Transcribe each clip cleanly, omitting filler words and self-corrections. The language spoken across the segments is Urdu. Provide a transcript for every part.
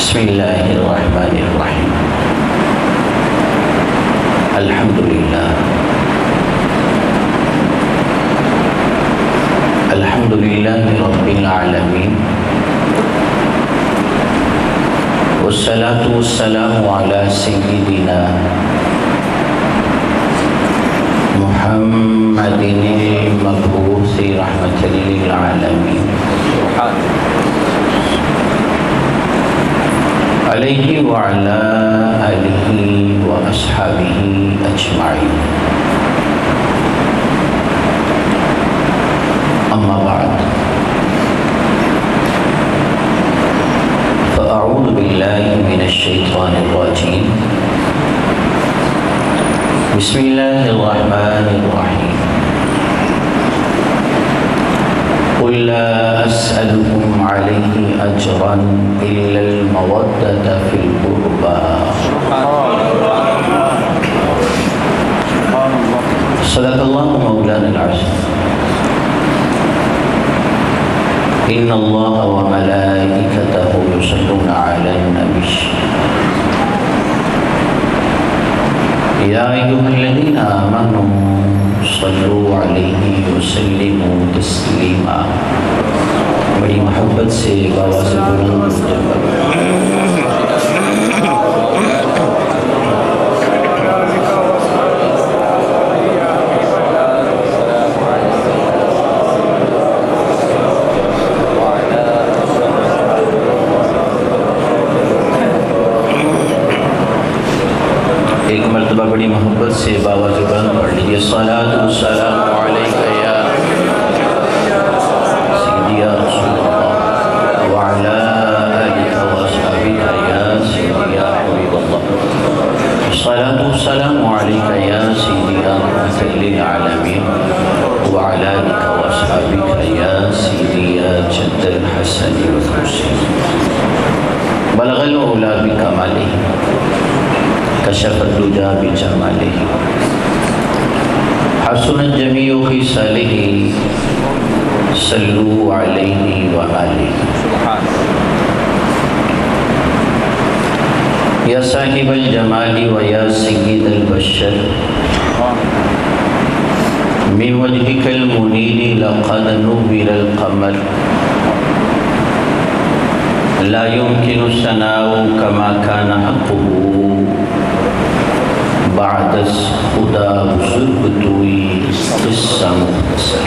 بسم اللہ الرحمن الرحیم الحمد للہ رب العالمین والصلاة والسلام علی سیدنا محمد المبعوث رحمة للعالمین علیہ وعلی آلہ واصحابہ اجمعین اما بعد فاعوذ باللہ من الشیطان الرجیم بسم اللہ الرحمن الرحیم قل لا أسألكم عليه أجرا إلا المودة في القربى صدق الله مولانا العظيم إن الله وملائكته يصلون على النبي يا أيها الذين آمنوا صلوا علیہ وسلموا تسلیما. بڑی محبت سے آواز بلند ایک مرتبہ بڑی محبت سے آواز بلند پڑھ لیجیے. الصلاۃ والسلام علیک یا سیدی یا رسول اللہ وعلی آلک واصحابک یا سیدی یا حبیب اللہ. الصلاۃ والسلام علیک یا سیدی یا رحمۃ للعالمین وعلی آلک واصحابک یا سیدی یا جد الحسن والحسین. بلغ العلا بکمالہ کشف الدجى بجماله حسنت جميع خصاله صلوا عليه وآله. یا صاحب الجمال ویا سید البشر من وجهك المنیر لقد نور القمر لا يمكن الثناء كما كان حقه بعد خدا بزرگ توی قصہ مختصر.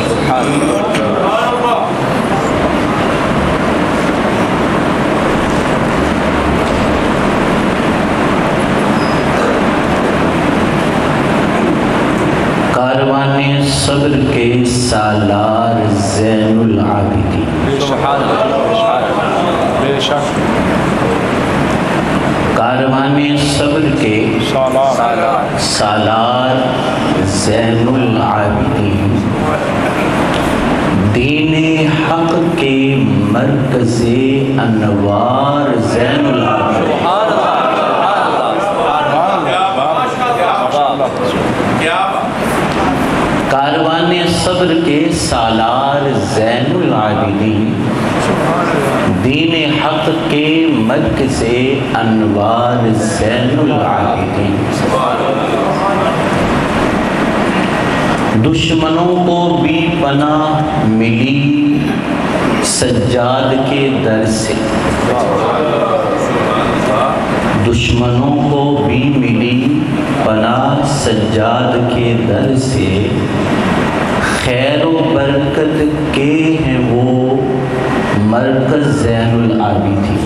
کاروان صبر کے سالار زین العابدین کاروان صبر کے سالار زین العابدین دین حق کے مرکز انوار زین العابدین کاروان صبر کے سالار زین العابدین دین حق کے مرکز انوار زین العابدین. دشمنوں کو بھی پناہ ملی سجاد کے در سے دشمنوں کو بھی ملی پناہ سجاد کے در سے. خیر و برکت کے ہیں وہ مرکز زین العابدین.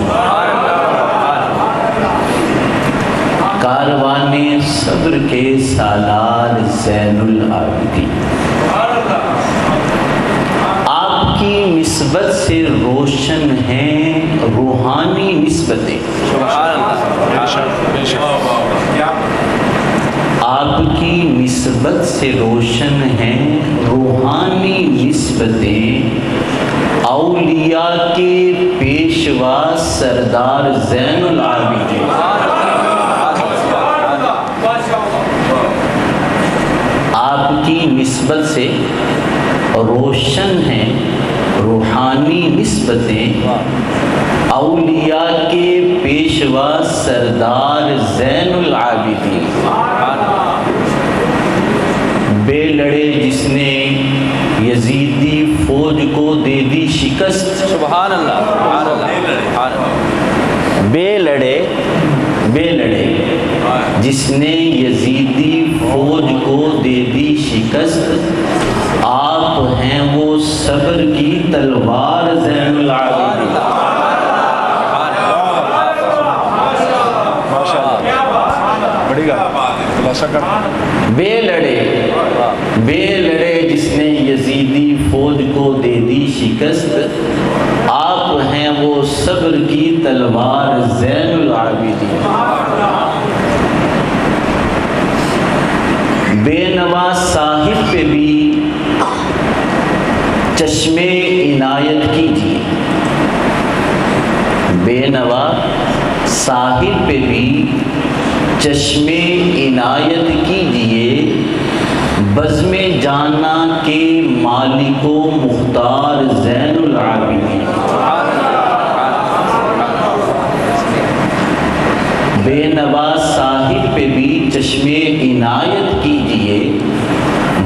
کاروان صبر کے سالار زین العابدین آپ کی نسبت سے روشن ہیں روحانی نسبتیں. آپ کی نسبت سے روشن ہیں روحانی نسبتیں. اولیاء کے پیشوا سردار زین العابدین آپ کی نسبت سے روشن ہیں روحانی نسبتیں. اولیاء کے پیشوا سردار زین العابدین، بے لڑے جس نے یزیدی فوج کو دے دی شکست، سبحان اللہ سبحان اللہ، بے لڑے جس نے یزیدی فوج کو دے دی شکست، آپ ہیں وہ صبر کی تلوار زین العابدین۔ بے لڑے جس نے یزیدی فوج کو دے دی شکست، آپ ہیں وہ صبر کی تلوار زین العابدین۔ بے نوا صاحب پہ بھی چشمے عنایت کیجیے، بے نوا صاحب پہ بھی چشمے عنایت کیجیے، بزم جانا کے مالک و مختار زین العابدین۔ بے نوا صاحب پہ بھی چشمے عنایت کیجیے،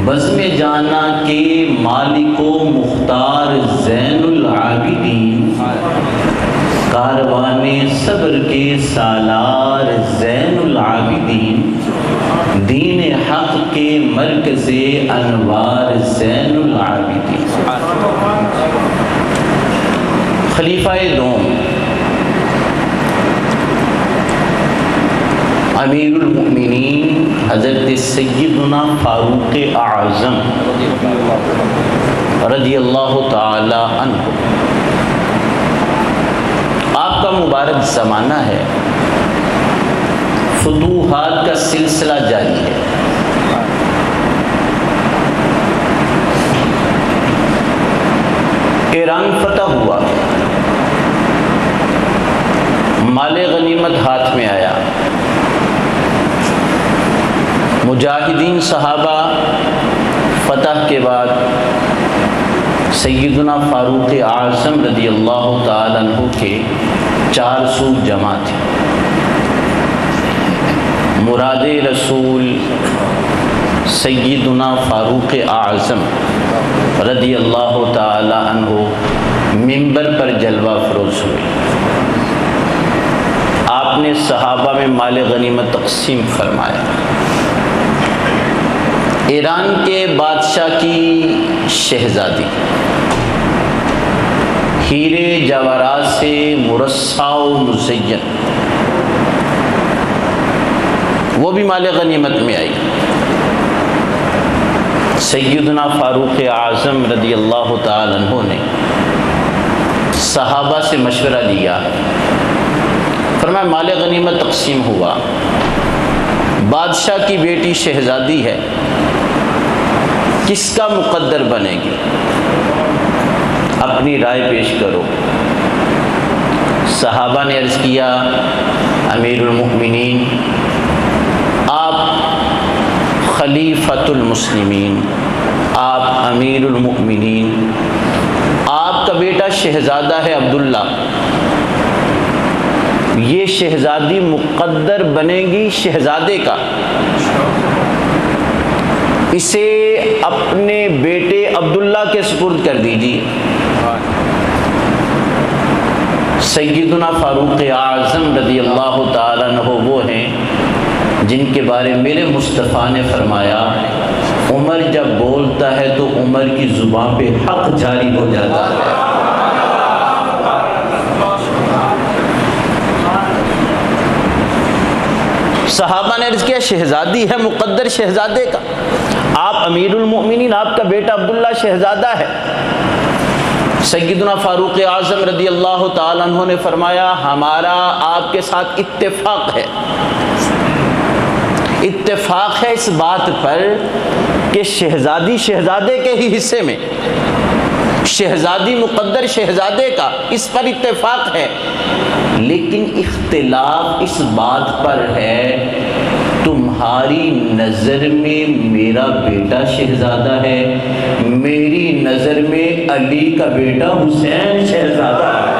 بزم جانا کے مالک و مختار زین العابدین، کاروان صبر کے سالار زین العابدین، دین حق کے مرکز انوار زین العابدین۔ خلیفہ دوم امیر المؤمنین حضرت سیدنا فاروق اعظم رضی اللہ تعالی عنہ، آپ کا مبارک زمانہ ہے، فتوحات کا سلسلہ جاری ہے۔ ایران فتح ہوا، مال غنیمت ہاتھ میں آیا، مجاہدین صحابہ فتح کے بعد سیدنا فاروق اعظم رضی اللہ تعالیٰ عنہ کے 400 جمع تھے۔ مراد رسول سیدنا فاروق اعظم رضی اللہ تعالیٰ عنہ منبر پر جلوہ افروز ہوئے، آپ نے صحابہ میں مال غنیمت تقسیم فرمایا۔ ایران کے بادشاہ کی شہزادی ہیرے جواہرات سے مرصع و مزین، وہ بھی مال غنیمت میں آئی۔ سیدنا فاروق اعظم رضی اللہ تعالیٰ عنہ نے صحابہ سے مشورہ لیا، فرمایا مال غنیمت تقسیم ہوا، بادشاہ کی بیٹی شہزادی ہے، کس کا مقدر بنے گی؟ اپنی رائے پیش کرو۔ صحابہ نے عرض کیا، امیر المؤمنین، آپ خلیفۃ المسلمین، آپ امیر المؤمنین، آپ کا بیٹا شہزادہ ہے عبداللہ، یہ شہزادی مقدر بنے گی شہزادے کا، اسے اپنے بیٹے عبداللہ کے سپرد کر دیجیے۔ سیدنا فاروق اعظم رضی اللہ تعالیٰ عنہ وہ ہیں جن کے بارے میرے مصطفیٰ نے فرمایا، عمر جب بولتا ہے تو عمر کی زبان پہ حق جاری ہو جاتا ہے۔ صحابہ نے عرض کیا، شہزادی ہے، مقدر شہزادے کا، آپ امیر المؤمنین، آپ کا بیٹا عبداللہ شہزادہ ہے۔ سیدنا فاروق اعظم رضی اللہ تعالیٰ عنہ نے فرمایا، ہمارا آپ کے ساتھ اتفاق ہے، اتفاق ہے اس بات پر کہ شہزادی شہزادے کے ہی حصے میں، شہزادی مقدر شہزادے کا، اس پر اتفاق ہے، لیکن اختلاف اس بات پر ہے تمہاری نظر میں میرا بیٹا شہزادہ ہے، میری نظر میں علی کا بیٹا حسین شہزادہ ہے۔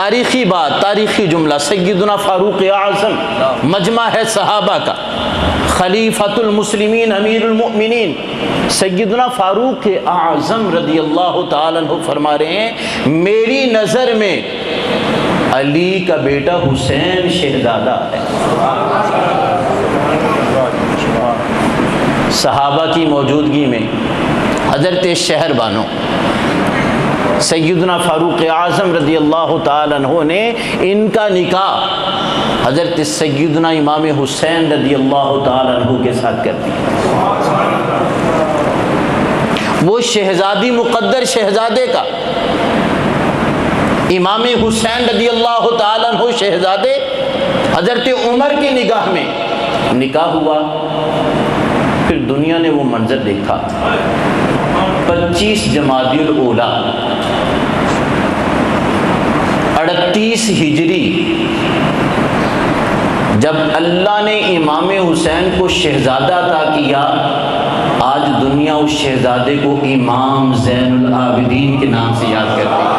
تاریخی بات، تاریخی جملہ، سیدنا فاروق اعظم مجمع ہے صحابہ کا، خلیفۃ المسلمین امیر المؤمنین سیدنا فاروق اعظم رضی اللہ تعالیٰ عنہ فرما رہے ہیں میری نظر میں علی کا بیٹا حسین شہزادہ ہے۔ صحابہ کی موجودگی میں حضرت شہر بانو سیدنا فاروق اعظم رضی اللہ تعالیٰ عنہ نے ان کا نکاح حضرت سیدنا امام حسین رضی اللہ تعالیٰ عنہ کے ساتھ کر دیا۔ وہ شہزادی مقدر شہزادے کا امام حسین رضی اللہ تعالیٰ عنہ شہزادے حضرت عمر کی نگاہ میں نکاح ہوا۔ پھر دنیا نے وہ منظر دیکھا، 25 جمادی الاولیٰ 38 ہجری جب اللہ نے امام حسین کو شہزادہ عطا کیا، آج دنیا اس شہزادے کو امام زین العابدین کے نام سے یاد کرتی ہے۔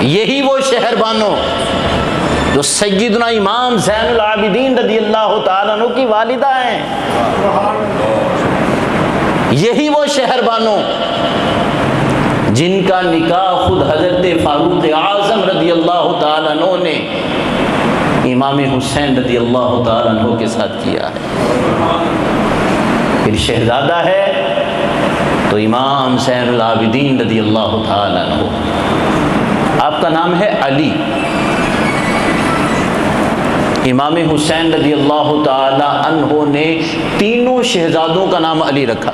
یہی وہ شہر بانو جو سیدنا امام زین العابدین رضی اللہ تعالیٰ عنہ کی والدہ ہیں، یہی وہ شہر بانو جن کا نکاح خود حضرت فاروق اعظم رضی اللہ تعالیٰ عنہ نے امام حسین رضی اللہ تعالیٰ عنہ کے ساتھ کیا ہے۔ پھر شہزادہ ہے تو امام زین العابدین رضی اللہ تعالیٰ عنہ۔ آپ کا نام ہے علی، امام حسین رضی اللہ تعالی عنہ نے تینوں شہزادوں کا نام علی رکھا،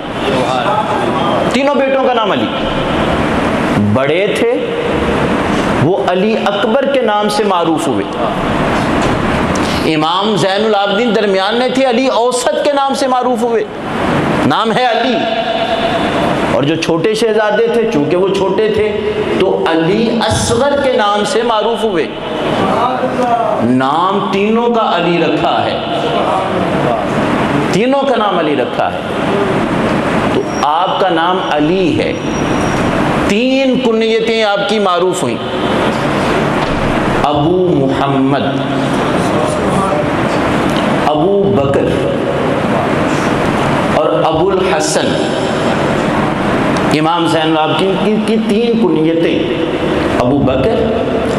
تینوں بیٹوں کا نام علی۔ بڑے تھے وہ علی اکبر کے نام سے معروف ہوئے، امام زین العابدین درمیان میں تھے، علی اوسط کے نام سے معروف ہوئے، نام ہے علی۔ اور جو چھوٹے شہزادے تھے چونکہ وہ چھوٹے تھے تو علی اصغر کے نام سے معروف ہوئے۔ نام تینوں کا علی رکھا ہے، تینوں کا نام علی رکھا ہے۔ تو آپ کا نام علی ہے، 3 کنیتیں آپ کی معروف ہوئیں، ابو محمد، ابو بکر اور ابو الحسن۔ امام زین العابدین کی 3 کنیتیں، ابو بکر،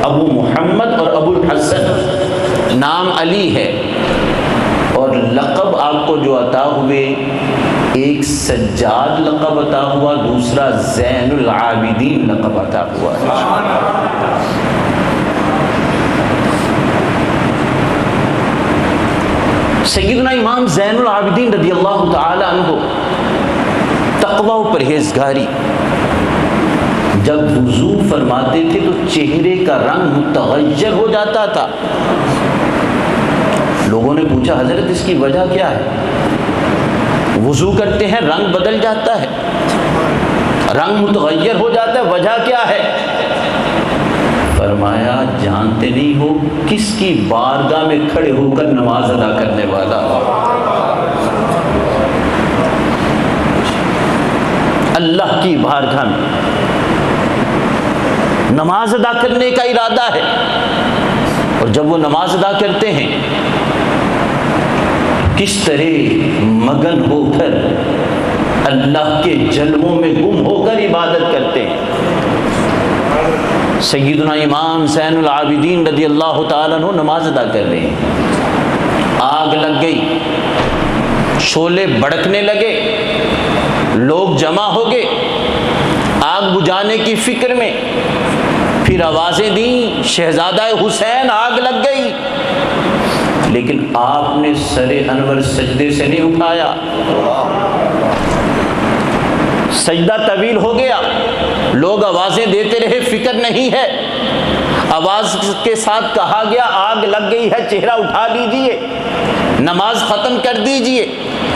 ابو محمد اور ابو الحسن، نام علی ہے۔ اور لقب آپ کو جو عطا ہوئے، ایک سجاد لقب عطا ہوا، دوسرا زین العابدین لقب عطا ہوا ہے۔ سیدنا امام زین العابدین رضی اللہ تعالی عنہ تقوی و پرہیزگاری، جب وضو فرماتے تھے تو چہرے کا رنگ متغیر ہو جاتا تھا۔ لوگوں نے پوچھا حضرت اس کی وجہ کیا ہے؟ وضو کرتے ہیں رنگ بدل جاتا ہے، رنگ متغیر ہو جاتا ہے، وجہ کیا ہے؟ فرمایا جانتے نہیں ہو کس کی بارگاہ میں کھڑے ہو کر نماز ادا کرنے والا؟ اللہ کی بارگاہ میں نماز ادا کرنے کا ارادہ ہے، اور جب وہ نماز ادا کرتے ہیں کس طرح مگن ہو کر اللہ کے جلووں میں گم ہو کر عبادت کرتے ہیں۔ سیدنا امام زین العابدین رضی اللہ تعالیٰ عنہ نماز ادا کر رہے ہیں، آگ لگ گئی، شعلے بھڑکنے لگے، لوگ جمع ہو گئے آگ بجھانے کی فکر میں، پھر آوازیں دیں شہزادہ حسین آگ لگ گئی، لیکن آپ نے سر انور سجدے سے نہیں اٹھایا، سجدہ طویل ہو گیا، لوگ آوازیں دیتے رہے، فکر نہیں ہے، آواز کے ساتھ کہا گیا آگ لگ گئی ہے، چہرہ اٹھا لیجئے، نماز ختم کر دیجئے،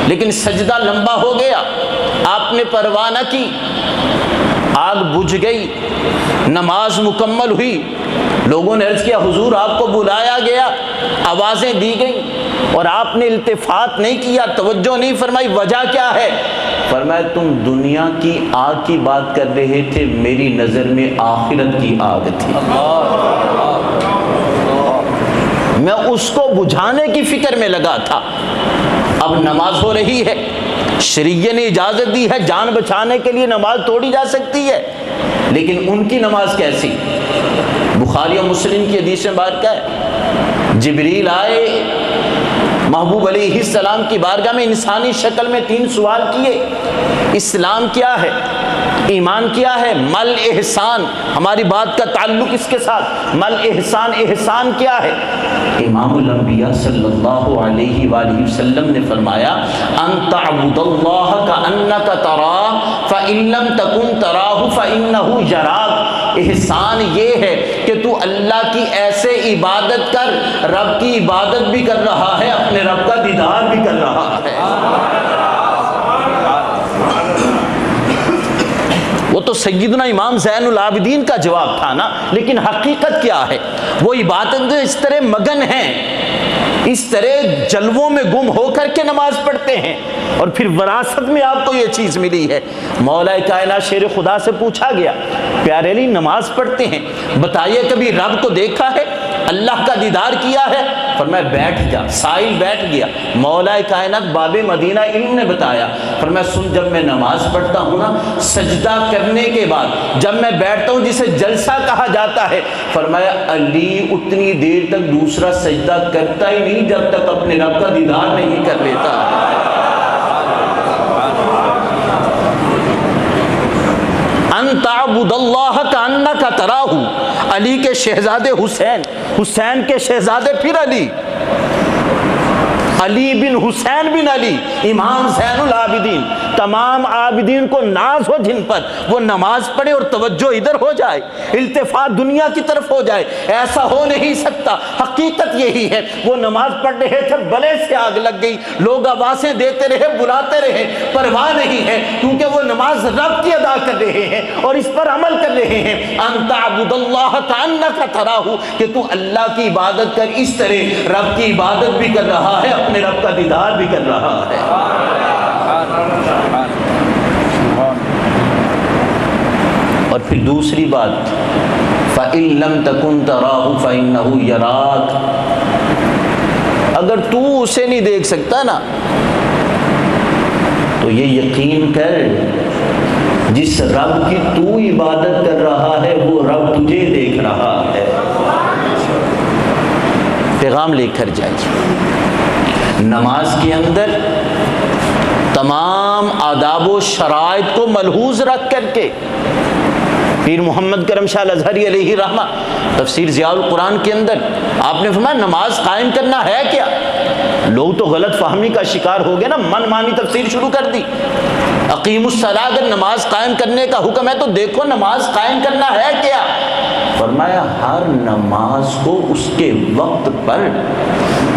لیکن سجدہ لمبا ہو گیا، آپ نے پرواہ نہ کی، آگ بجھ گئی، نماز مکمل ہوئی، لوگوں نے عرض کیا حضور آپ کو بلایا گیا، آوازیں دی گئیں، اور آپ نے التفات نہیں کیا، توجہ نہیں فرمائی، وجہ کیا ہے؟ فرمایا تم دنیا کی آگ کی بات کر رہے تھے، میری نظر میں آخرت کی آگ تھی، میں اس کو بجھانے کی فکر میں لگا تھا۔ اب نماز ہو رہی ہے، شریعت نے اجازت دی ہے، جان بچانے کے لیے نماز توڑی جا سکتی ہے، لیکن ان کی نماز کیسی؟ بخاری و مسلم کی حدیث میں بات کیا ہے؟ جبریل آئے محبوب علیہ السلام کی بارگاہ میں، انسانی شکل میں 3 سوال کیے، اسلام کیا ہے، ایمان کیا ہے، مل احسان، ہماری بات کا تعلق اس کے ساتھ، مل احسان، احسان کیا ہے؟ امام الانبیاء صلی اللہ علیہ وآلہ وسلم نے فرمایا ان تعبد اللہ کأنک تراہ فإن لم تکن تراہ فإنہ یراک، احسان یہ ہے کہ تو اللہ کی ایسے عبادت کر، رب کی عبادت بھی کر رہا ہے، اپنے رب کا دیدار بھی کر رہا ہے۔ وہ تو سیدنا امام زین العابدین کا جواب تھا نا، لیکن حقیقت کیا ہے؟ وہ عبادت اس طرح مگن ہیں، اس طرح جلووں میں گم ہو کر کے نماز پڑھتے ہیں، اور پھر وراثت میں آپ کو یہ چیز ملی ہے۔ مولا کائنات شیر خدا سے پوچھا گیا، پیارے علی نماز پڑھتے ہیں، بتائیے کبھی رب کو دیکھا ہے، اللہ کا دیدار کیا ہے؟ فرمایا بیٹھ جا، سائل بیٹھ گیا۔ مولا کائنات باب مدینہ علم نے بتایا، فرمایا سن، جب میں نماز پڑھتا ہوں نا، سجدہ کرنے کے بعد جب میں بیٹھتا ہوں جسے جلسہ کہا جاتا ہے، فرمایا علی اتنی دیر تک دوسرا سجدہ کرتا ہی نہیں جب تک اپنے رب کا دیدار نہیں کر لیتا۔ ان تعبد اللہ کأنک تراہ، علی کے شہزادے حسین، حسین کے شہزادے پھر علی، علی بن حسین بن علی، امام زین العابدین، تمام عابدین کو ناز ہو جن پر، وہ نماز پڑھے اور توجہ ادھر ہو جائے، التفات دنیا کی طرف ہو جائے، ایسا ہو نہیں سکتا۔ حقیقت یہی ہے، وہ نماز پڑھ رہے تھے، بلے سے آگ لگ گئی، لوگ آوازیں دیتے رہے، بلاتے رہے، پرواہ نہیں ہے، کیونکہ وہ نماز رب کی ادا کر رہے ہیں اور اس پر عمل کر رہے ہیں۔ ان تعبد اللہ کأنک تراہ، کہ تو اللہ کی عبادت کر، اس طرح رب کی عبادت بھی کر رہا ہے، اپنے رب کا دیدار بھی کر رہا ہے۔ اور پھر دوسری بات، فَإِن لَمْ تَكُنْ تَرَاهُ فَإِنَّهُ يَرَاكَ، اگر تو اسے نہیں دیکھ سکتا نا تو یہ یقین کر جس رب کی تو عبادت کر رہا ہے وہ رب تجھے دیکھ رہا ہے۔ پیغام لے کر جائیے، نماز کے اندر تمام آداب و شرائط کو ملحوظ رکھ کر کے، پیر محمد کرم شاہ الازہری علیہ رحمہ تفسیر ضیاء القرآن کے اندر آپ نے فرمایا نماز قائم کرنا ہے کیا؟ لوگ تو غلط فہمی کا شکار ہو گئے نا، من مانی تفسیر شروع کر دی۔ اقیم الصلاۃ، اگر نماز قائم کرنے کا حکم ہے تو دیکھو نماز قائم کرنا ہے کیا؟ فرمایا ہر نماز کو اس کے وقت پر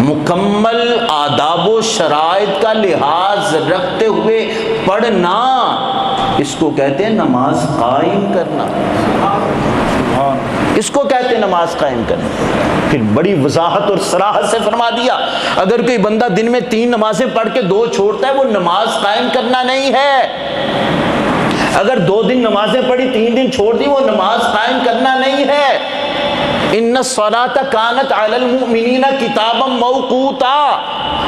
مکمل آداب و شرائط کا لحاظ رکھتے ہوئے پڑھنا، اس کو کہتے ہیں نماز قائم کرنا، اس کو کہتے ہیں نماز قائم کرنا۔ پھر بڑی وضاحت اور صراحت سے فرما دیا، اگر کوئی بندہ دن میں 3 نمازیں پڑھ کے 2 چھوڑتا ہے وہ نماز قائم کرنا نہیں ہے۔ اگر 2 دن نمازیں پڑھی 3 دن چھوڑ دی وہ نماز قائم کرنا نہیں ہے۔ ان الصلاۃ کانت علی المؤمنین کتابا موقوتا،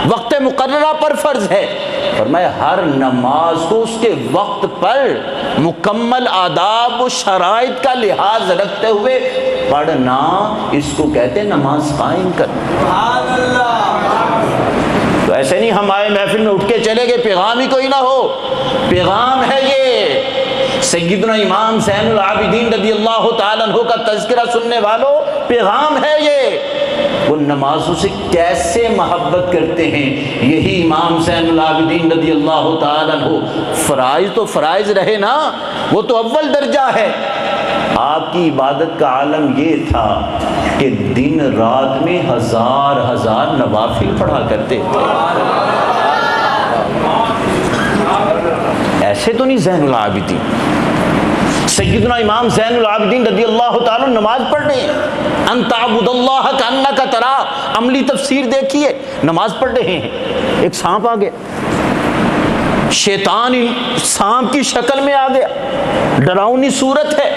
وقت مقررہ پر فرض ہے۔ فرمایا ہر نماز کو اس کے وقت پر مکمل آداب و شرائط کا لحاظ رکھتے ہوئے پڑھنا، اس کو کہتے ہیں نماز قائم کرنا۔ تو ایسے نہیں ہم آئے محفل میں اٹھ کے چلے گئے، پیغام ہی کوئی نہ ہو۔ پیغام ہے یہ سیدنا امام زین العابدین رضی اللہ تعالیٰ عنہ کا تذکرہ سننے والوں، پیغام ہے یہ۔ وہ نمازوں سے کیسے محبت کرتے ہیں، یہی امام زین العابدین رضی اللہ تعالیٰ عنہ، فرائض تو فرائض رہے نا، وہ تو اول درجہ ہے۔ آپ کی عبادت کا عالم یہ تھا کہ دن رات میں 1000 نوافل پڑھا کرتے تھے۔ ایسے تو نہیں زین العابدین، سیدنا امام زین العابدین رضی اللہ تعالیٰ نماز پڑھ رہے ہیں، ان تعبد اللہ کأنک ترا، عملی تفسیر دیکھیے، نماز پڑھ رہے ہیں، ایک سانپ آ گیا، شیطان سانپ کی شکل میں آ گیا، ڈراؤنی صورت ہے،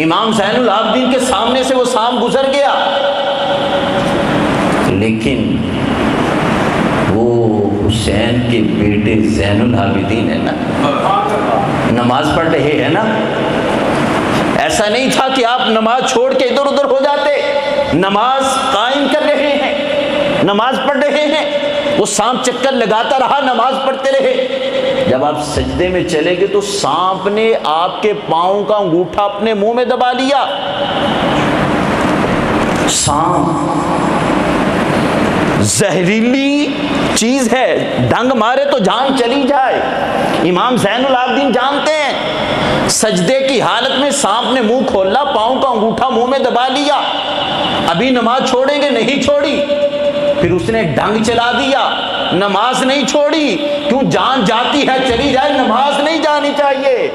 امام زین العابدین کے سامنے سے وہ سانپ گزر گیا، لیکن وہ حسین کے بیٹے زین العابدین ہے نا، نماز پڑھ رہے ہیں نا، ایسا نہیں تھا کہ آپ نماز چھوڑ کے ادھر ادھر ہو جاتے، نماز قائم کر رہے ہیں، نماز پڑھ رہے ہیں، وہ سانپ چکر لگاتا رہا، نماز پڑھتے رہے، جب آپ سجدے میں چلے گئے تو سانپ نے آپ کے پاؤں کا انگوٹھا اپنے منہ میں دبا لیا۔ سانپ زہریلی چیز ہے، ڈنگ مارے تو جان چلی جائے، امام زین العابدین جانتے ہیں، سجدے کی حالت میں سانپ نے منہ کھولا، پاؤں کا انگوٹھا منہ میں دبا لیا، ابھی نماز چھوڑیں گے، نہیں چھوڑی، پھر اس نے ڈنگ چلا دیا، نماز نہیں چھوڑی، کیوں جان جاتی ہے چلی جائے، نماز نہیں جانی چاہیے،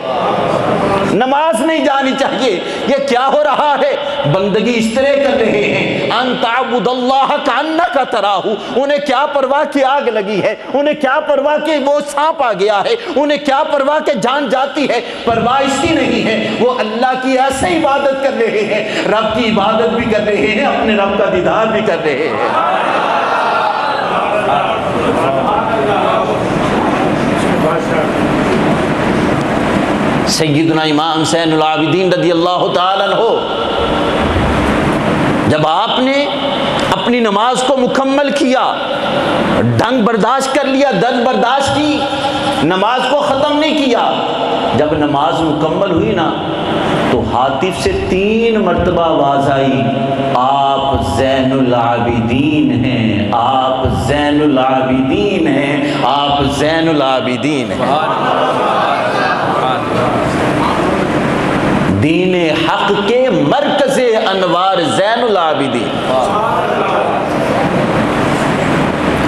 نماز نہیں جانی چاہیے۔ یہ کیا ہو رہا ہے؟ بندگی اس طرح کر رہے ہیں، ان تعبد اللہ کانک تراہ، انہیں کیا پرواہ کہ آگ لگی ہے، انہیں کیا پرواہ کہ وہ سانپ آ گیا ہے، انہیں کیا پرواہ کہ جان جاتی ہے، پرواہ اس کی نہیں ہے، وہ اللہ کی ایسے عبادت کر رہے ہیں، رب کی عبادت بھی کر رہے ہیں، اپنے رب کا دیدار بھی کر رہے ہیں۔ سیدنا امام زین العابدین رضی اللہ تعالیٰ عنہ، جب آپ نے اپنی نماز کو مکمل کیا، ڈنگ برداشت کر لیا، درد برداشت کی، نماز کو ختم نہیں کیا، جب نماز مکمل ہوئی نا تو ہاتف سے 3 مرتبہ آواز آئی، آپ زین العابدین ہیں، آپ زین العابدین ہیں، آپ زین العابدین ہیں۔ دین حق کے مرکز انوار زین العابدین،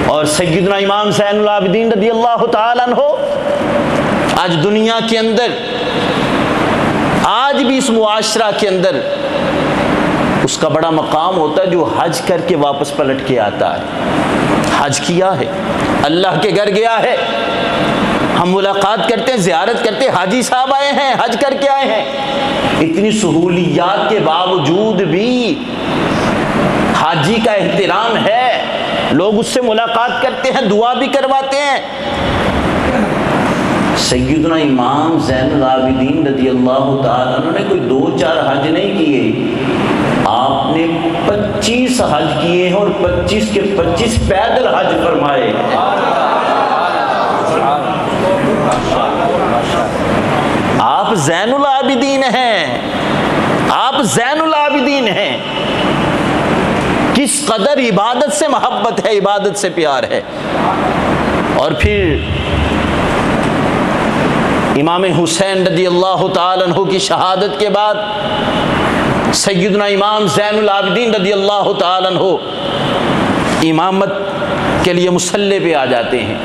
اور سیدنا امام زین العابدین رضی اللہ تعالیٰ عنہ آج دنیا کے اندر، آج بھی اس معاشرہ کے اندر اس کا بڑا مقام ہوتا ہے جو حج کر کے واپس پلٹ کے آتا ہے، حج کیا ہے، اللہ کے گھر گیا ہے، ہم ملاقات کرتے ہیں، زیارت کرتے ہیں، حاجی صاحب آئے ہیں، حج کر کے آئے ہیں، اتنی سہولیات کے باوجود بھی حاجی کا احترام ہے، لوگ اس سے ملاقات کرتے ہیں، دعا بھی کرواتے ہیں۔ سیدنا امام زین العابدین رضی اللہ تعالیٰ عنہ نے کوئی 2-4 حج نہیں کیے، آپ نے 25 حج کیے ہیں، اور 25 کے 25 پیدل حج فرمائے۔ آپ زین العابدین ہیں، آپ زین العابدین ہیں، کس قدر عبادت سے محبت ہے، عبادت سے پیار ہے۔ اور پھر امام حسین رضی اللہ تعالیٰ عنہ کی شہادت کے بعد سیدنا امام زین العابدین رضی اللہ تعالیٰ عنہ امامت کے لیے مصلی پہ آ جاتے ہیں۔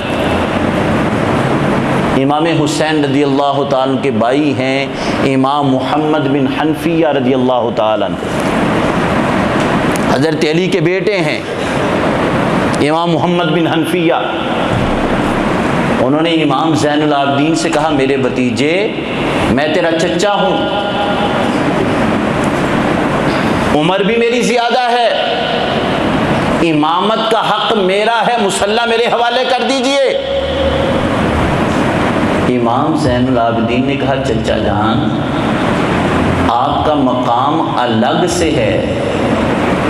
امام حسین رضی اللہ تعالیٰ عنہ کے بھائی ہیں امام محمد بن حنفیہ رضی اللہ تعالیٰ عنہ، حضرت علی کے بیٹے ہیں امام محمد بن حنفیہ۔ انہوں نے امام زین العابدین سے کہا، میرے بھتیجے، میں تیرا چچا ہوں، عمر بھی میری زیادہ ہے، امامت کا حق میرا ہے، مصلی میرے حوالے کر دیجئے۔ امام زین العابدین نے کہا، چچا جان، آپ کا مقام الگ سے ہے،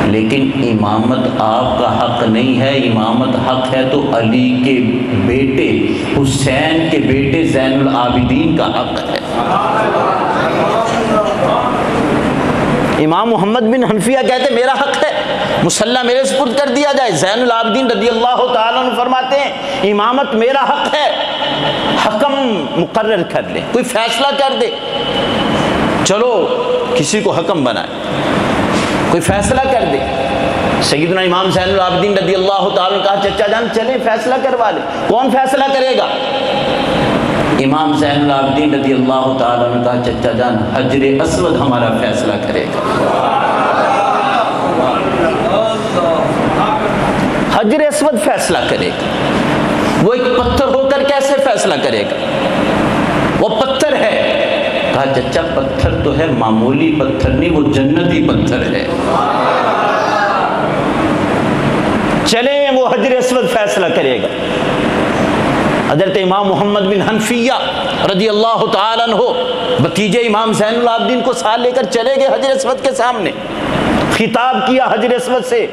لیکن امامت آپ کا حق نہیں ہے، امامت حق ہے تو علی کے بیٹے حسین کے بیٹے زین العابدین کا حق ہے۔ امام محمد بن حنفیہ کہتے میرا حق ہے، مصلی میرے سپرد کر دیا جائے۔ زین العابدین رضی اللہ تعالیٰ عنہ فرماتے ہیں امامت میرا حق ہے، حکم مقرر کر لے، کوئی فیصلہ کر دے، چلو کسی کو حکم بنائے، کوئی فیصلہ کر دے۔ سیدنا امام زین العابدین رضی اللہ تعالیٰ نے کہا، چچا جان چلیں فیصلہ کروا لیں۔ کون فیصلہ کرے گا؟ امام زین العابدین رضی اللہ تعالیٰ نے کہا، چچا جان حجر اسود ہمارا فیصلہ کرے گا۔ حجر اسود فیصلہ کرے گا، وہ ایک پتھر ہو کر کیسے فیصلہ کرے گا؟ وہ پتھر ہے۔ کہا چچا پتھر تو ہے، معمولی پتھر نہیں، وہ جنتی پتھر ہے۔ چلیں وہ حجر اسود فیصلہ کرے گا۔ حضرت امام محمد بن حنفیہ رضی اللہ تعالیٰ عنہ بتیجے امام زین العابدین کو ساتھ لے کر چلے گئے حجر اسود کے سامنے، خطاب کیا حجر اسود سے۔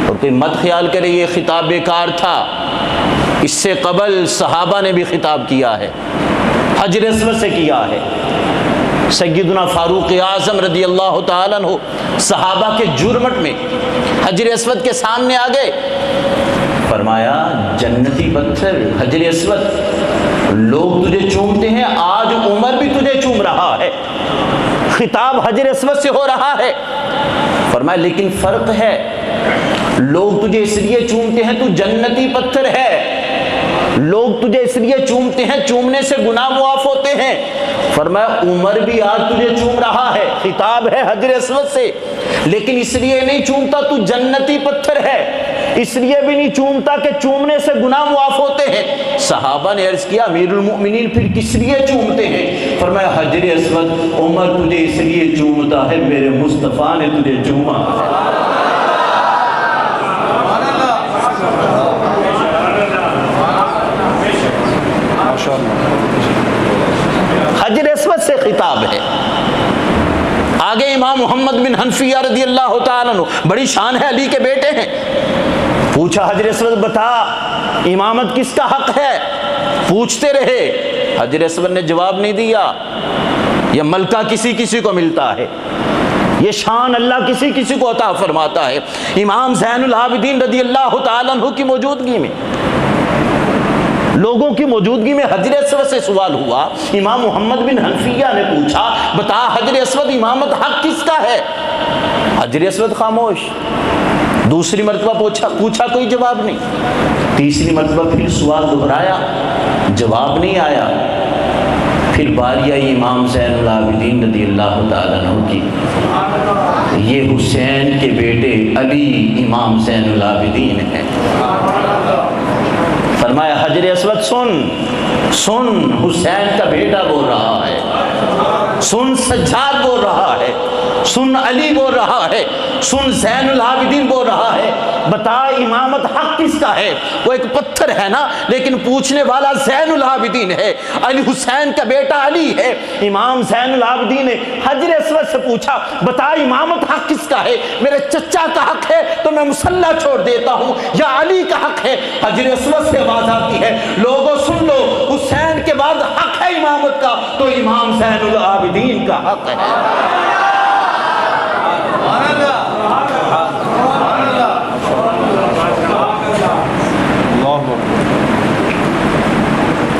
اور کوئی مت خیال کرے یہ خطاب بیکار تھا، اس سے قبل صحابہ نے بھی خطاب کیا ہے، حجر اسود سے کیا ہے۔ سیدنا فاروق اعظم رضی اللہ تعالیٰ عنہ صحابہ کے جرمٹ میں حجر اسود کے سامنے آ گئے، فرمایا جنتی پتھر حجر اسود، لوگ تجھے چومتے ہیں، آج عمر بھی تجھے چوم رہا ہے، خطاب حجر اسود سے ہو رہا ہے۔ فرمایا لیکن فرق ہے، لوگ تجھے اس لیے چومتے ہیں تو جنتی پتھر ہے، لوگ تجھے اس لیے چومتے ہیں، چومنے سے گناہ معاف ہوتے ہیں۔ فرمایا عمر بھی آج تجھے چوم رہا ہے، خطاب ہے حجر اسود سے، لیکن اس لیے نہیں چومتا تو جنتی پتھر ہے، اس لیے بھی نہیں چومتا کہ چومنے سے گناہ معاف ہوتے ہیں۔ صحابہ نے عرض کیا امیر المؤمنین پھر کس لیے چومتے ہیں؟ فرمایا حجر اسود، عمر تجھے اس لیے چومتا ہے، میرے مصطفیٰ نے تجھے چوما ہے۔ حجر اسود سے خطاب ہے۔ آگے امام محمد بن حنفیہ رضی اللہ تعالیٰ عنہ، بڑی شان ہے، علی کے بیٹے ہیں، پوچھا حجر اسود بتا امامت کس کا حق ہے؟ پوچھتے رہے، حجر اسود نے جواب نہیں دیا، یہ ملکہ کسی کسی کو ملتا ہے، یہ شان اللہ کسی کسی کو عطا فرماتا ہے۔ امام زین العابدین رضی اللہ تعالیٰ عنہ کی موجودگی میں، لوگوں کی موجودگی میں حجر اسود سے سوال ہوا۔ امام محمد بن حنفیہ نے پوچھا بتا حجر اسود امامت حق کس کا ہے؟ حجر اسود خاموش۔ دوسری مرتبہ پوچھا کوئی جواب نہیں، تیسری مرتبہ پھر سوال دہرایا، جواب نہیں آیا۔ پھر باری آئی امام زین العابدین رضی اللہ تعالیٰ عنہ کی، یہ حسین کے بیٹے علی امام زین العابدین ہیں۔ فرمایا حجر اسود سن، حسین کا بیٹا بول رہا ہے، سن سجاد بول رہا ہے، سن علی بول رہا ہے، سن زین العابدین بول رہا ہے، بتا امامت حق کس کا ہے؟ وہ ایک پتھر ہے نا، لیکن پوچھنے والا زین العابدین ہے، علی حسین کا بیٹا علی ہے۔ امام زین العابدین نے حجر اسود سے پوچھا بتا امامت حق کس کا ہے؟ میرے چچا کا حق ہے تو میں مصلی چھوڑ دیتا ہوں، یا علی کا حق ہے؟ حجر اسود سے آواز آتی ہے لوگوں سن لو، حسین کے بعد حق ہے امامت کا تو امام زین العابدین کا حق ہے۔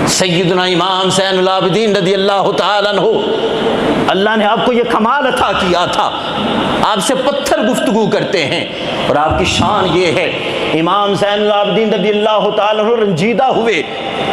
سیدنا امام زین العابدین رضی اللہ تعالیٰ عنہ، اللہ نے آپ کو یہ کمال عطا کیا تھا، آپ سے پتھر گفتگو کرتے ہیں، اور آپ کی شان یہ ہے۔ امام زین العابدین رضی اللہ تعالیٰ عنہ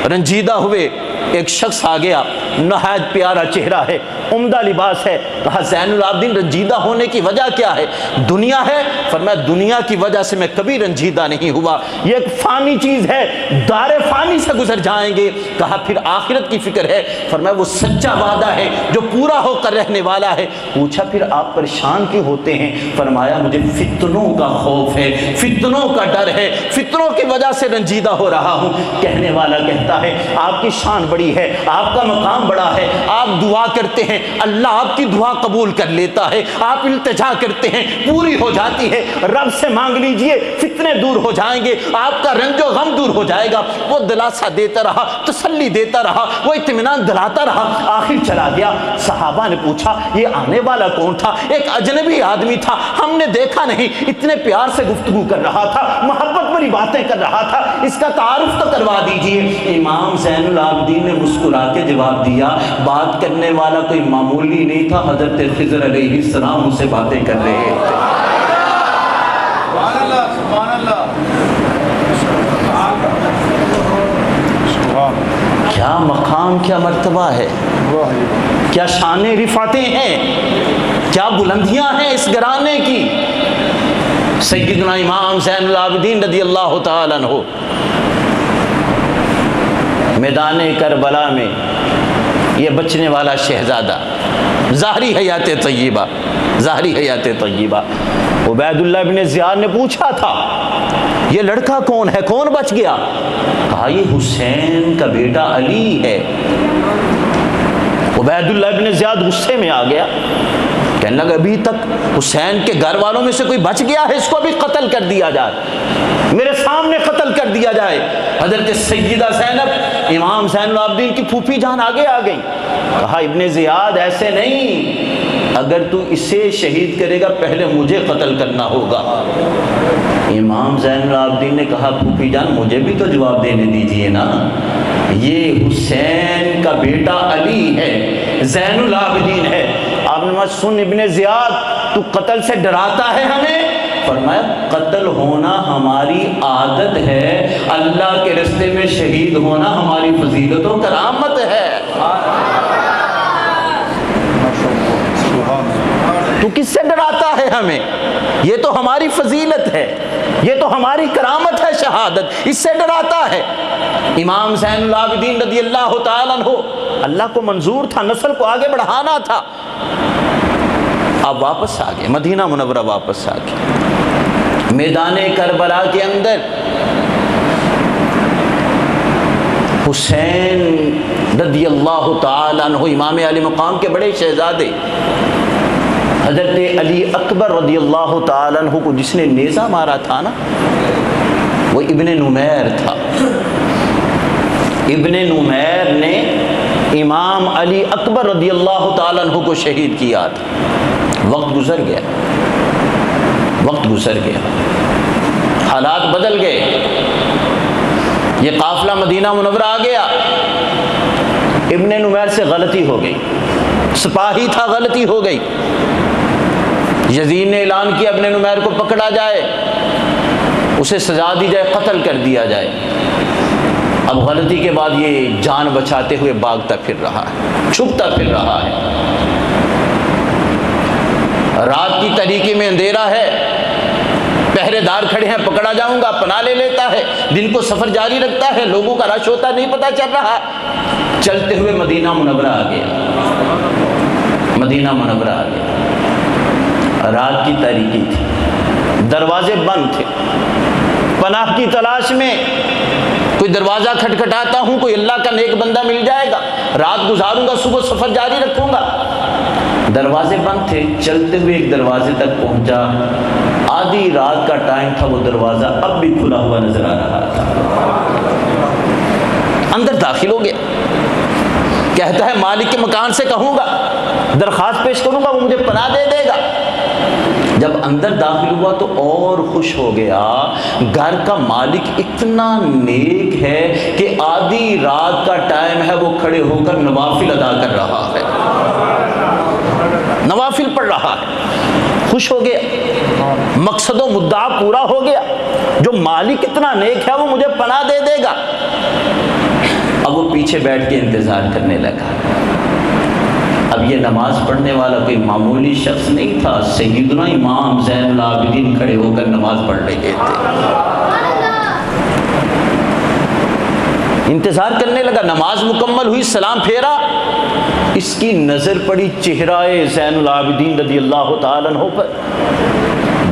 رنجیدہ ہوئے، ایک شخص آ گیا، نہایت پیارا چہرہ ہے، عمدہ لباس ہے۔ کہا زین العابدین رنجیدہ ہونے کی وجہ کیا ہے؟ دنیا ہے؟ فرمایا دنیا کی وجہ سے میں کبھی رنجیدہ نہیں ہوا، یہ ایک فانی چیز ہے، دار فانی سے گزر جائیں گے۔ کہا پھر آخرت کی فکر ہے؟ فرمایا وہ سچا وعدہ ہے جو پورا ہو کر رہنے والا ہے۔ پوچھا پھر آپ پریشان کیوں ہوتے ہیں؟ فرمایا مجھے فتنوں کا خوف ہے، فتنوں کا ڈر ہے، فتنوں کی وجہ سے رنجیدہ ہو رہا ہوں۔ کہنے والا کہتا ہے آپ کی شان بڑی ہے، آپ کا مقام بڑا ہے، آپ دعا کرتے ہیں اللہ آپ کی دعا قبول کر لیتا ہے، آپ التجا کرتے ہیں پوری ہو جاتی ہے، رب سے مانگ لیجئے فتنے دور ہو جائیں گے، آپ کا رنج و غم دور ہو جائے گا۔ وہ دلاسا دیتا رہا، تسلی دیتا رہا، وہ اطمینان دلاتا رہا، آخر چلا گیا۔ صحابہ نے پوچھا یہ آنے والا کون تھا؟ ایک اجنبی آدمی تھا، ہم نے دیکھا نہیں، اتنے پیار سے گفتگو کر رہا تھا، محبت بھری باتیں کر رہا تھا، اس کا تعارف تو کروا دیجئے۔ امام زین العابدین نے مسکرا کے جواب دیا بات کرنے والا کوئی معمولی نہیں تھا، حضرت خضر علیہ السلام ان سے باتیں کر رہے تھے۔ سبحان اللہ، سبحان اللہ۔ کیا مقام، کیا مرتبہ ہے، کیا شان رفعتیں ہیں، کیا بلندیاں ہیں اس گھرانے کی۔ سیدنا امام زین العابدین رضی اللہ تعالیٰ عنہ میدان کربلا میں یہ بچنے والا شہزادہ، ظاہری حیات طیبہ، ظاہری حیات طیبہ، عبید اللہ بن زیاد نے پوچھا تھا یہ لڑکا کون ہے، کون بچ گیا؟ کہا یہ حسین کا بیٹا علی ہے۔ عبید اللہ بن زیاد غصے میں آ گیا، کہنے لگا ابھی تک حسین کے گھر والوں میں سے کوئی بچ گیا ہے، اس کو بھی قتل کر دیا جائے، میرے سامنے قتل کر دیا جائے۔ حضرت سیدہ زینب امام زین العابدین کی پھوپھی جان آگے آ گئی، کہا ابن زیاد ایسے نہیں، اگر تو اسے شہید کرے گا پہلے مجھے قتل کرنا ہوگا۔ امام زین العابدین نے کہا پھوپھی جان مجھے بھی تو جواب دینے دیجئے نا، یہ حسین کا بیٹا علی ہے، زین العابدین ہے۔ آپ نے کہا سن ابن زیاد تو قتل سے ڈراتا ہے ہمیں؟ فرمایا قتل ہونا ہماری عادت ہے، اللہ کے راستے میں شہید ہونا ہماری فضیلت و کرامت ہے۔ تو کس سے ڈراتا ہے ہمیں؟ یہ تو ہماری فضیلت ہے، یہ تو ہماری کرامت ہے شہادت، اس سے ڈراتا ہے۔ امام زین العابدین رضی اللہ تعالیٰ عنہ، اللہ کو منظور تھا نسل کو آگے بڑھانا تھا، آپ واپس آ گئے، مدینہ منورہ واپس آ گئے۔ میدان کربلا کے اندر حسین رضی اللہ تعالیٰ عنہ امام علی مقام کے بڑے شہزادے حضرت علی اکبر رضی اللہ تعالیٰ عنہ کو جس نے نیزہ مارا تھا نا، وہ ابن نمیر تھا۔ ابن نمیر نے امام علی اکبر رضی اللہ تعالیٰ عنہ کو شہید کیا تھا۔ وقت گزر گیا، وقت گزر گیا، حالات بدل گئے، یہ قافلہ مدینہ منورہ آ گیا، ابن نمیر سے غلطی ہو گئی، سپاہی تھا غلطی ہو گئی، یزید نے اعلان کیا ابن نمیر کو پکڑا جائے، اسے سزا دی جائے، قتل کر دیا جائے۔ اب غلطی کے بعد یہ جان بچاتے ہوئے بھاگتا پھر رہا ہے، چھپتا پھر رہا ہے، رات کی تاریکی میں اندھیرا ہے، پہرے دار کھڑے ہیں، پکڑا جاؤں گا، پناہ لے لیتا ہے، دن کو سفر جاری رکھتا ہے، لوگوں کا رش ہوتا ہے، نہیں پتہ چل رہا، چلتے ہوئے مدینہ منورہ آ گیا، مدینہ منورہ آ گیا، رات کی تاریکی تھی، دروازے بند تھے، پناہ کی تلاش میں کوئی دروازہ کھٹکھٹاتا ہوں، کوئی اللہ کا نیک بندہ مل جائے گا، رات گزاروں گا، صبح سفر جاری رکھوں گا، دروازے بند تھے، چلتے ہوئے ایک دروازے تک پہنچا، آدھی رات کا ٹائم تھا، وہ دروازہ اب بھی کھلا ہوا نظر آ رہا تھا، اندر داخل ہو گیا، کہتا ہے مالک کے مکان سے کہوں گا، درخواست پیش کروں گا، وہ مجھے پناہ دے دے گا۔ جب اندر داخل ہوا تو اور خوش ہو گیا، گھر کا مالک اتنا نیک ہے کہ آدھی رات کا ٹائم ہے، وہ کھڑے ہو کر نوافل ادا کر رہا ہے، نوافل پڑھ رہا ہے، خوش ہو گیا، مقصد و مدعا پورا ہو گیا، جو مالک اتنا نیک ہے وہ مجھے پناہ دے دے گا۔ اب وہ پیچھے بیٹھ کے انتظار کرنے لگا، اب یہ نماز پڑھنے والا کوئی معمولی شخص نہیں تھا، سیدنا امام زین العابدین کھڑے ہو کر نماز پڑھ رہے تھے، انتظار کرنے لگا، نماز مکمل ہوئی، سلام پھیرا، اس کی نظر پڑی چہرہ زین العابدین رضی اللہ تعالیٰ عنہ پر،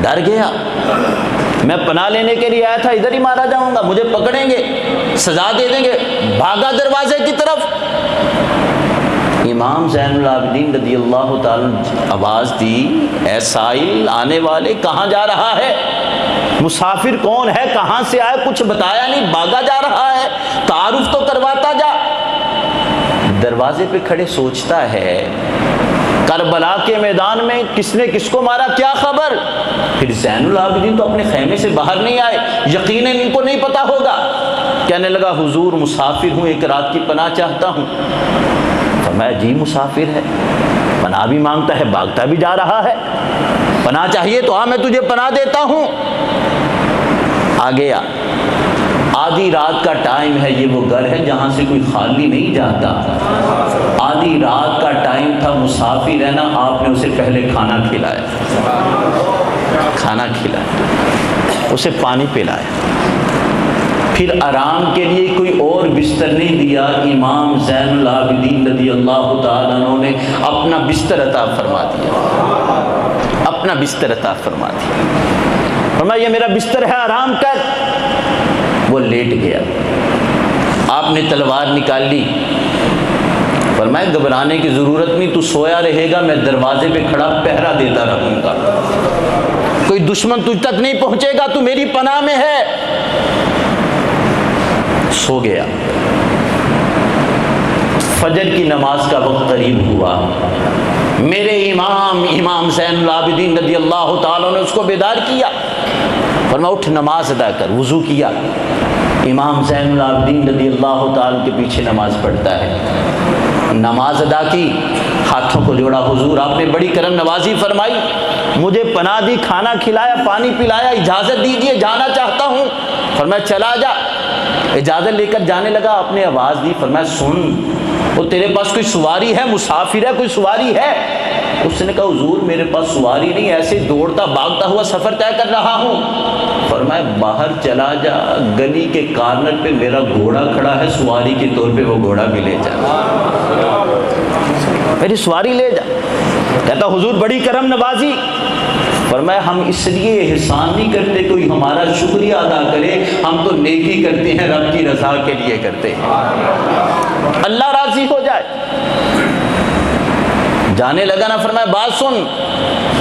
ڈر گیا، میں پناہ لینے کے لیے آیا تھا، ادھر ہی مارا جاؤں گا، مجھے پکڑیں گے، سزا دے دیں گے، بھاگا دروازے کی طرف۔ امام زین العابدین رضی اللہ تعالیٰ عنہ آواز دی، اے سائل آنے والے، کہاں جا رہا ہے؟ مسافر کون ہے، کہاں سے آئے، کچھ بتایا نہیں، بھاگا جا رہا ہے، تعارف تو کرواتا جا۔ دروازے پہ کھڑے سوچتا ہے کربلا کے میدان میں کس نے کس کو مارا، کیا خبر؟ پھر زین العابدین تو اپنے خیمے سے باہر نہیں آئے، یقیناً ان کو نہیں پتا ہوگا۔ کہنے لگا حضور مسافر ہوں، ایک رات کی پناہ چاہتا ہوں۔ فرمایا جی مسافر ہے، پناہ بھی مانگتا ہے، بھاگتا بھی جا رہا ہے، پناہ چاہیے تو میں تجھے پناہ دیتا ہوں۔ آ گیا، آدھی رات کا ٹائم ہے، یہ وہ گھر ہے جہاں سے کوئی خالی نہیں جاتا، آدھی رات کا ٹائم تھا، مسافر ہے نا، آپ نے اسے پہلے کھانا کھلایا، کھانا کھلایا، اسے پانی پلایا، پھر آرام کے لیے کوئی اور بستر نہیں دیا، امام زین العابدین رضی اللہ تعالیٰ عنہ نے اپنا بستر عطا فرما دیا، اپنا بستر عطا فرما دیا، فرمایا یہ میرا بستر ہے، آرام کر۔ وہ لیٹ گیا، آپ نے تلوار نکال لی، فرمایا گھبرانے کی ضرورت نہیں، تو سویا رہے گا، میں دروازے پہ کھڑا پہرا دیتا رہوں گا، کوئی دشمن تجھ تک نہیں پہنچے گا، تو میری پناہ میں ہے۔ سو گیا۔ فجر کی نماز کا وقت قریب ہوا، میرے امام زین العابدین رضی اللہ تعالیٰ نے اس کو بیدار کیا، فرمایا اٹھ نماز ادا کر۔ وضو کیا، امام زین العابدین رضی اللہ تعالیٰ کے پیچھے نماز پڑھتا ہے، نماز ادا کی، ہاتھوں کو جوڑا، حضور آپ نے بڑی کرم نوازی فرمائی، مجھے پناہ دی، کھانا کھلایا، پانی پلایا، اجازت دیجیے جانا چاہتا ہوں۔ فرمایا چلا جا۔ اجازت لے کر جانے لگا، آپ نے آواز دی، فرمایا سن، وہ تیرے پاس کوئی سواری ہے، مسافر ہے، کوئی سواری ہے؟ اس نے کہا حضور میرے پاس سواری نہیں، ایسے دوڑتا بھاگتا ہوا سفر طے کر رہا ہوں۔ فرمایا باہر چلا جا، گلی کے کارنر پہ میرا گھوڑا کھڑا ہے، سواری کے طور پہ وہ گھوڑا بھی لے جا، میری سواری لے جا۔ کہتا حضور بڑی کرم نوازی۔ فرمایا ہم اس لیے احسان نہیں کرتے کوئی ہمارا شکریہ ادا کرے، ہم تو نیکی کرتے ہیں، رب کی رضا کے لیے کرتے ہیں، اللہ راضی ہو جائے۔ جانے لگا نا، فرمایا بات سن۔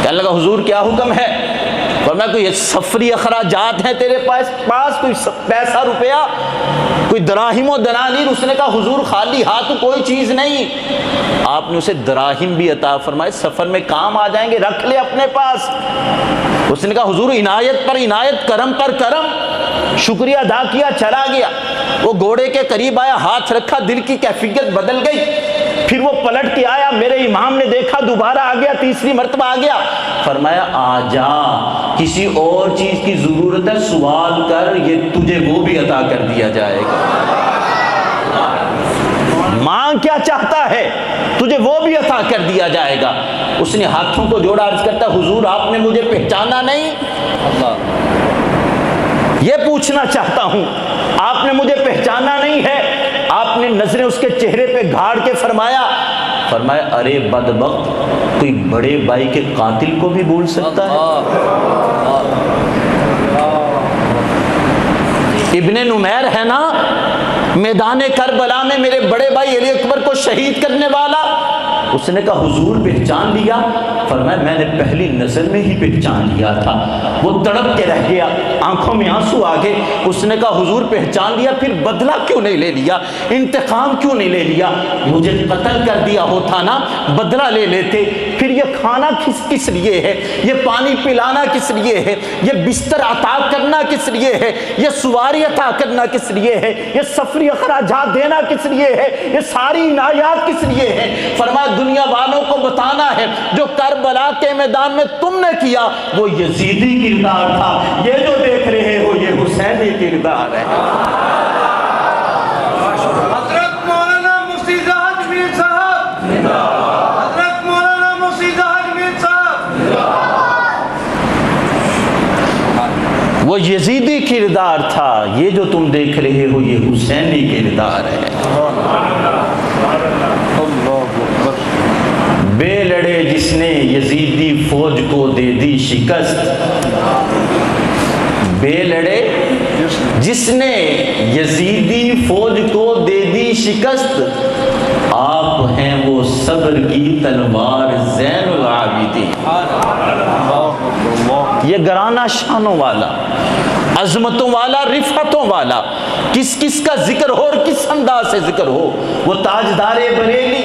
کہنے لگا حضور کیا حکم ہے؟ فرمایا کوئی سفری اخراجات ہیں تیرے پاس، کوئی پیسہ روپیہ، کوئی دراہم و دنانیر؟ اس نے کہا حضور خالی ہاتھ کوئی چیز نہیں۔ آپ نے اسے دراہم بھی عطا فرمائے، سفر میں کام آ جائیں گے، رکھ لے اپنے پاس۔ اس نے کہا حضور عنایت پر عنایت، کرم پر کرم، شکریہ ادا کیا، چلا گیا۔ وہ گھوڑے کے قریب آیا، ہاتھ رکھا، دل کی کیفیت بدل گئی۔ پھر وہ پلٹ کے آیا، میرے امام نے دیکھا، دوبارہ آ گیا، تیسری مرتبہ آ گیا۔ فرمایا آ جا، کسی اور چیز کی ضرورت ہے سوال کر، یہ تجھے وہ بھی عطا کر دیا جائے گا۔ مانگ کیا چاہتا ہے، تجھے وہ بھی عطا کر دیا جائے گا۔ اس نے ہاتھوں کو جوڑا، عرض کرتا حضور آپ نے مجھے پہچانا نہیں؟ یہ پوچھنا چاہتا ہوں، آپ نے مجھے پہچانا نہیں ہے؟ آپ نے نظریں اس کے چہرے پہ گھاڑ کے فرمایا ارے بدبخت، کوئی بڑے بھائی کے قاتل کو بھی بھول سکتا ہے؟ ابن نمیر ہے نا، میدان کربلا میں میرے بڑے بھائی علی اکبر کو شہید کرنے والا۔ اس نے کہا حضور پہچان لیا؟ فرمایا میں نے پہلی نظر میں ہی پہچان لیا تھا۔ وہ تڑپ کے رہ گیا، آنکھوں میں آنسو آ گئے۔ اس نے کہا حضور پہچان لیا، پھر بدلہ کیوں نہیں لے لیا، انتقام کیوں نہیں لے لیا؟ مجھے قتل کر دیا ہوتا نا، بدلہ لے لیتے۔ پھر یہ کھانا کس لیے ہے، یہ پانی پلانا کس لیے ہے، یہ بستر عطا کرنا کس لیے ہے، یہ سواری عطا کرنا کس لیے ہے، یہ سفری اخراجات دینا کس لیے ہے، یہ ساری عنایات کس لیے ہے؟ فرمایا دنیا والوں کو بتانا ہے جو کربلا کے میدان میں تم نے کیا وہ یزیدی کردار تھا، یہ جو دیکھ رہے ہو یہ حسینی کردار ہے۔ حضرت مولانا مفتی زاہد میر صاحب، حضرت مولانا مفتی زاہد میر صاحب، وہ یزیدی کردار تھا، یہ جو تم دیکھ رہے ہو یہ حسینی کردار ہے۔ بے لڑے جس نے یزیدی فوج کو دے دی شکست، بے لڑے جس نے یزیدی فوج کو دے دی شکست، آپ ہیں وہ صبر کی تلوار زین العابدین۔ یہ گرانہ شانوں والا، عظمتوں والا، رفعتوں والا، کس کس کا ذکر ہو اور کس انداز سے ذکر ہو، وہ تاجدار بریلی،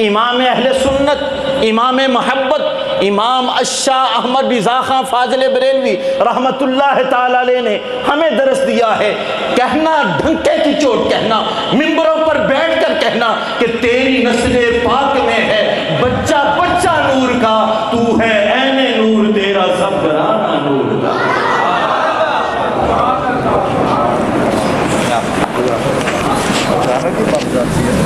امام اہل سنت، امام محبت، امام الشاہ احمد رضا خان فاضل بریلوی رحمت اللہ تعالی علیہ نے ہمیں درس دیا ہے۔ کہنا ڈھنکے کی چوٹ کہنا، ممبروں پر بیٹھ کر کہنا کہ تیری نسل پاک میں ہے بچہ